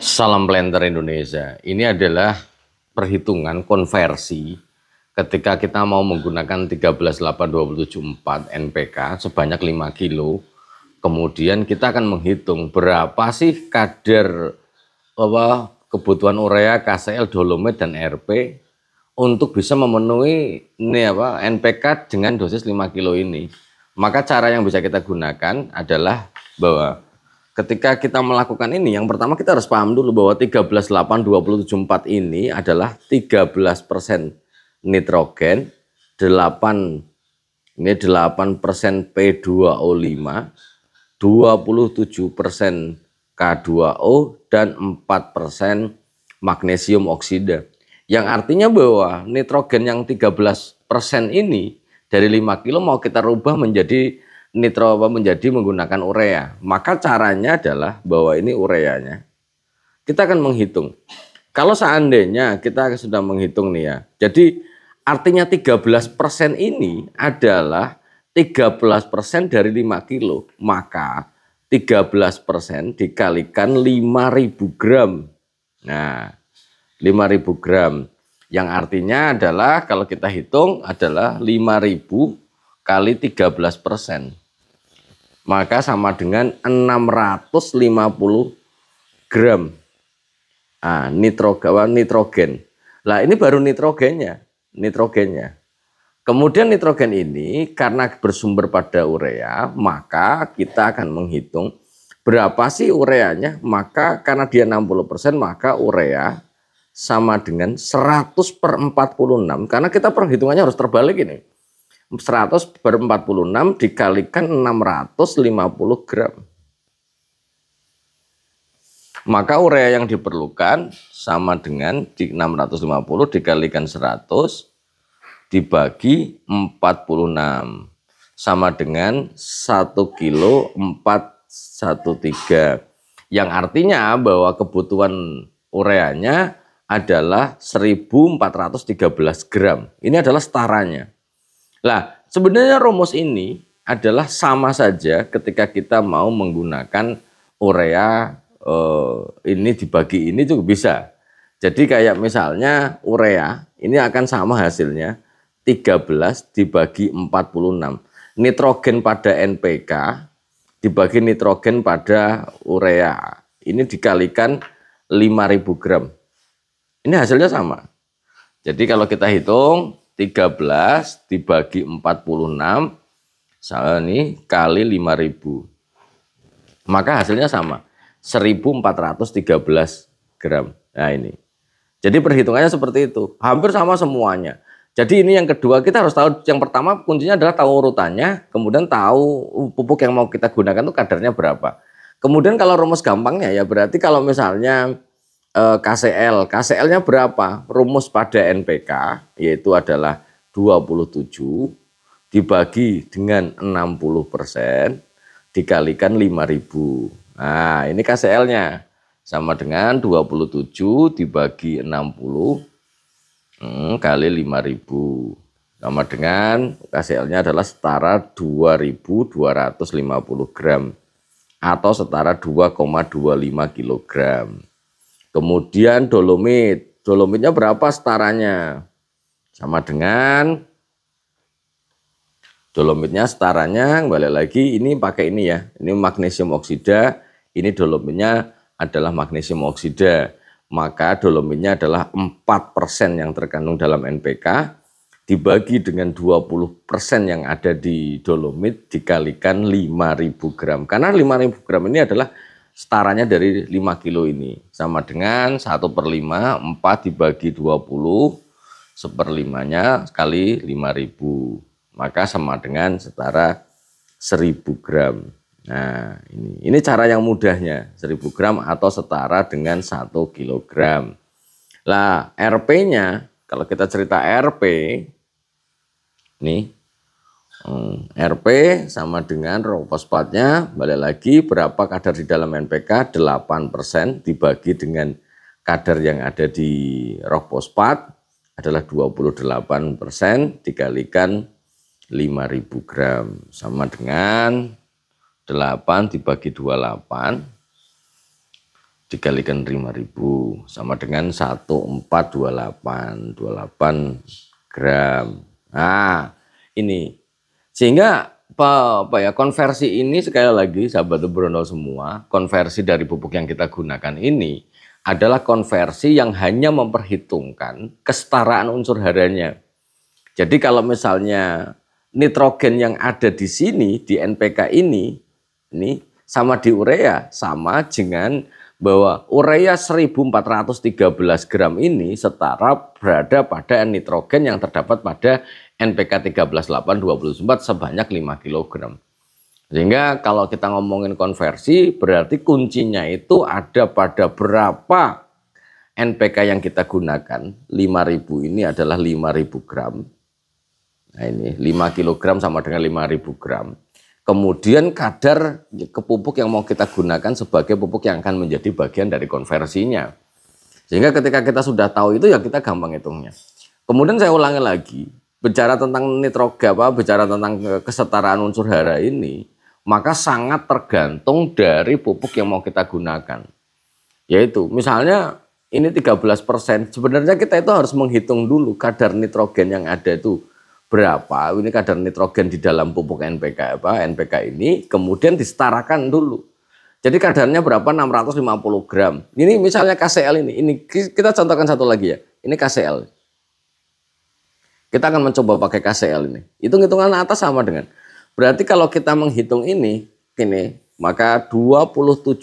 Salam Planter Indonesia. Ini adalah perhitungan konversi ketika kita mau menggunakan 138274 NPK sebanyak 5 kilo. Kemudian kita akan menghitung berapa sih kadar kebutuhan urea, KCl, dolomit dan RP untuk bisa memenuhi NPK dengan dosis 5 kilo ini. Maka cara yang bisa kita gunakan adalah bahwa ketika kita melakukan ini, yang pertama kita harus paham dulu bahwa 138274 ini adalah 13% nitrogen, 8% P2O5, 27% K2O, dan 4% magnesium oksida. Yang artinya bahwa nitrogen yang 13% ini dari 5 kilo mau kita rubah menjadi menjadi menggunakan urea. Maka caranya adalah bahwa ini ureanya. Kita akan menghitung. Kalau seandainya kita sudah menghitung nih ya. Jadi artinya 13% ini adalah 13% dari 5 kilo. Maka 13% dikalikan 5.000 gram. Nah, 5.000 gram. Yang artinya adalah kalau kita hitung adalah 5.000 kali 13%. Maka sama dengan 650 gram nitrogen. Nah, ini baru nitrogennya. Kemudian nitrogen ini karena bersumber pada urea, maka kita akan menghitung berapa sih ureanya. Maka karena dia 60%, maka urea sama dengan 100/46. Karena kita perhitungannya harus terbalik ini. 100/46 dikalikan 650 gram. Maka urea yang diperlukan sama dengan 650 dikalikan 100 dibagi 46. Sama dengan 1 kilo 413. Yang artinya bahwa kebutuhan ureanya adalah 1413 gram. Ini adalah setaranya. Nah, sebenarnya rumus ini adalah sama saja ketika kita mau menggunakan urea ini dibagi ini juga bisa. Jadi kayak misalnya urea ini akan sama hasilnya 13 dibagi 46. Nitrogen pada NPK dibagi nitrogen pada urea. Ini dikalikan 5.000 gram. Ini hasilnya sama. Jadi kalau kita hitung 13 dibagi 46 ini kali 5.000. Maka hasilnya sama. 1.413 gram. Nah ini. Jadi perhitungannya seperti itu. Hampir sama semuanya. Jadi ini yang kedua, kita harus tahu, yang pertama kuncinya adalah tahu urutannya, kemudian tahu pupuk yang mau kita gunakan itu kadarnya berapa. Kemudian kalau rumus gampangnya ya berarti kalau misalnya KCl-nya berapa? Rumus pada NPK yaitu adalah 27 dibagi dengan 60% dikalikan 5.000. Nah, ini KCl-nya sama dengan 27 dibagi 60 kali 5.000. Sama dengan KCl-nya adalah setara 2.250 gram atau setara 2,25 kilogram. Kemudian dolomitnya berapa setaranya? Sama dengan dolomitnya setaranya, kembali lagi ini pakai ini ya, ini magnesium oksida, ini dolomitnya adalah magnesium oksida. Maka dolomitnya adalah 4% yang terkandung dalam NPK dibagi dengan 20% yang ada di dolomit dikalikan 5.000 gram. Karena 5.000 gram ini adalah setaranya dari 5 kilo ini. Sama dengan 1/5, 4 dibagi 20, 1/5-nya kali 5.000. Maka sama dengan setara 1.000 gram. Nah ini cara yang mudahnya. 1.000 gram atau setara dengan 1 kilogram. Lah RP-nya, kalau kita cerita RP, nih RP sama dengan rock fosfatnya, balik lagi berapa kadar di dalam NPK, 8% dibagi dengan kadar yang ada di rock fosfat adalah 28% dikalikan 5.000 gram. Sama dengan 8 dibagi 28 dikalikan 5.000 sama dengan 1428 gram. Nah, ini sehingga apa ya, konversi ini sekali lagi sahabat Brondol semua, konversi dari pupuk yang kita gunakan ini adalah konversi yang hanya memperhitungkan kesetaraan unsur haranya. Jadi kalau misalnya nitrogen yang ada di sini di NPK ini sama di urea, sama dengan bahwa urea 1413 gram ini setara berada pada nitrogen yang terdapat pada NPK 13.824 sebanyak 5 kg. Sehingga kalau kita ngomongin konversi berarti kuncinya itu ada pada berapa NPK yang kita gunakan. 5.000 ini adalah 5.000 gram. Nah ini 5 kg sama dengan 5.000 gram. Kemudian kadar pupuk yang mau kita gunakan sebagai pupuk yang akan menjadi bagian dari konversinya. Sehingga ketika kita sudah tahu itu ya kita gampang hitungnya. Kemudian saya ulangi lagi, bicara tentang nitrogen, bicara tentang kesetaraan unsur hara ini, maka sangat tergantung dari pupuk yang mau kita gunakan. Yaitu misalnya ini 13%, sebenarnya kita itu harus menghitung dulu kadar nitrogen yang ada itu berapa, ini kadar nitrogen di dalam pupuk NPK NPK ini, kemudian disetarakan dulu. Jadi kadarnya berapa? 650 gram. Ini misalnya KCl ini kita contohkan satu lagi ya. Ini KCl. Kita akan mencoba pakai KCl ini. Hitung-hitungan atas sama dengan. Berarti kalau kita menghitung ini, maka 27%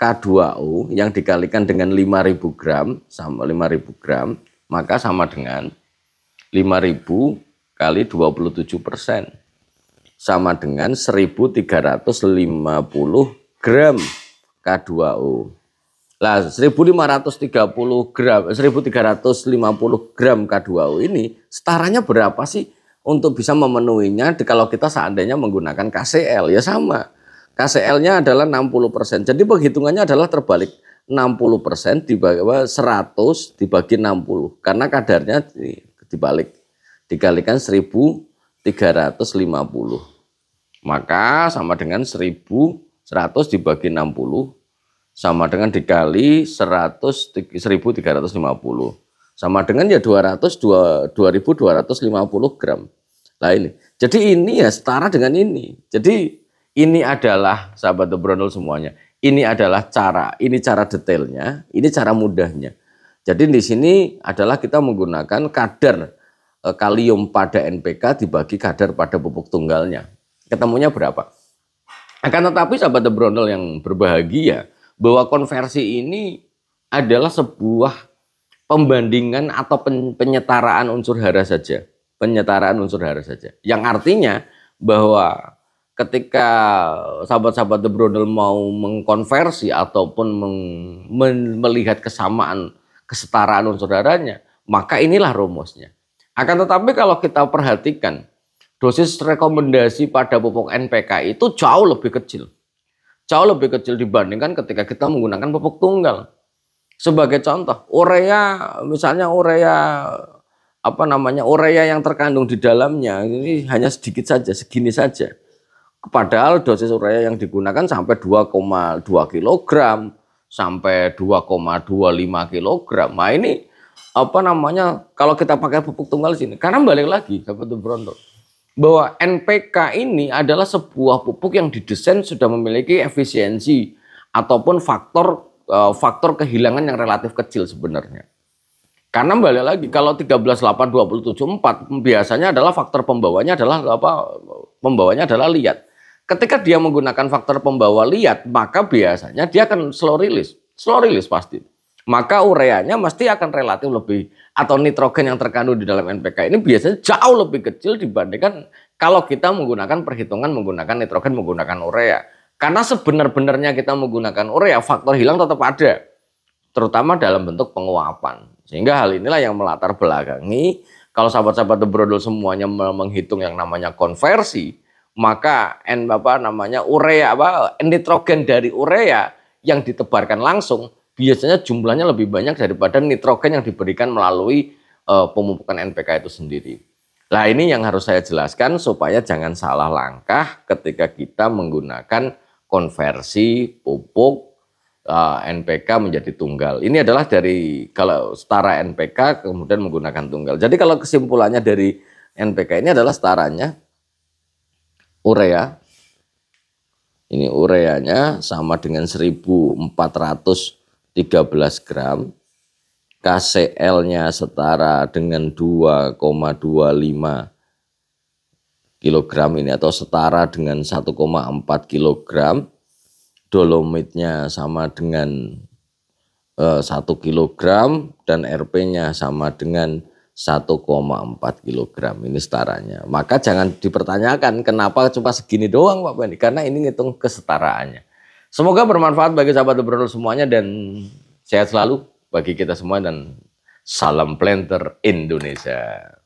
K2O yang dikalikan dengan 5.000 gram sama 5.000 gram, maka sama dengan 5.000 kali 27% sama dengan 1.350 gram K2O. Lah 1.530 gram, 1.350 gram K2O ini setaranya berapa sih untuk bisa memenuhinya kalau kita seandainya menggunakan KCl? Ya sama. KCl-nya adalah 60%. Jadi penghitungannya adalah terbalik. 60% dibagi 100 dibagi 60 karena kadarnya dibalik, dikalikan 1.350, maka sama dengan 1.100 dibagi 60 sama dengan dikali 1.350 sama dengan ya 2.250 gram. Nah ini, jadi ini ya setara dengan ini. Jadi ini adalah sahabat Brondol semuanya. Ini adalah cara detailnya, ini cara mudahnya. Jadi di sini adalah kita menggunakan kadar kalium pada NPK dibagi kadar pada pupuk tunggalnya. Ketemunya berapa? Akan tetapi sahabat Brondol yang berbahagia, bahwa konversi ini adalah sebuah pembandingan atau penyetaraan unsur hara saja. Penyetaraan unsur hara saja. Yang artinya bahwa ketika sahabat-sahabat The Brondol mau mengkonversi ataupun melihat kesamaan kesetaraan unsur haranya, maka inilah rumusnya. Akan tetapi kalau kita perhatikan, dosis rekomendasi pada pupuk NPK itu jauh lebih kecil. Jauh lebih kecil dibandingkan ketika kita menggunakan pupuk tunggal. Sebagai contoh, urea, misalnya urea yang terkandung di dalamnya ini hanya sedikit saja, segini saja. Padahal dosis urea yang digunakan sampai 2,2 kg sampai 2,25 kg. Nah ini kalau kita pakai pupuk tunggal sini, karena balik lagi sahabat Brondol, bahwa NPK ini adalah sebuah pupuk yang didesain sudah memiliki efisiensi ataupun faktor kehilangan yang relatif kecil sebenarnya. Karena balik lagi, kalau 13.827.4 biasanya adalah faktor pembawanya adalah liat. Ketika dia menggunakan faktor pembawa liat, maka biasanya dia akan slow release pasti. Maka ureanya mesti akan relatif lebih, atau nitrogen yang terkandung di dalam NPK ini biasanya jauh lebih kecil dibandingkan kalau kita menggunakan perhitungan menggunakan nitrogen menggunakan urea. Karena sebenar-benarnya kita menggunakan urea, faktor hilang tetap ada, terutama dalam bentuk penguapan. Sehingga hal inilah yang melatar belakangi kalau sahabat-sahabat The Brondol semuanya menghitung yang namanya konversi, maka nitrogen dari urea yang ditebarkan langsung biasanya jumlahnya lebih banyak daripada nitrogen yang diberikan melalui pemupukan NPK itu sendiri. Nah ini yang harus saya jelaskan supaya jangan salah langkah ketika kita menggunakan konversi pupuk NPK menjadi tunggal. Ini adalah dari kalau setara NPK kemudian menggunakan tunggal. Jadi kalau kesimpulannya dari NPK ini adalah setaranya urea. Ini ureanya sama dengan 1413 gram. KCl-nya setara dengan 2,25 kilogram ini atau setara dengan 1,4 kilogram. Dolomitnya sama dengan 1 kilogram dan Rp-nya sama dengan 1,4 kilogram. Ini setaranya. Maka jangan dipertanyakan kenapa cuma segini doang Pak Bani, karena ini ngitung kesetaraannya. Semoga bermanfaat bagi sahabat Bro semuanya dan sehat selalu bagi kita semua dan salam planter Indonesia.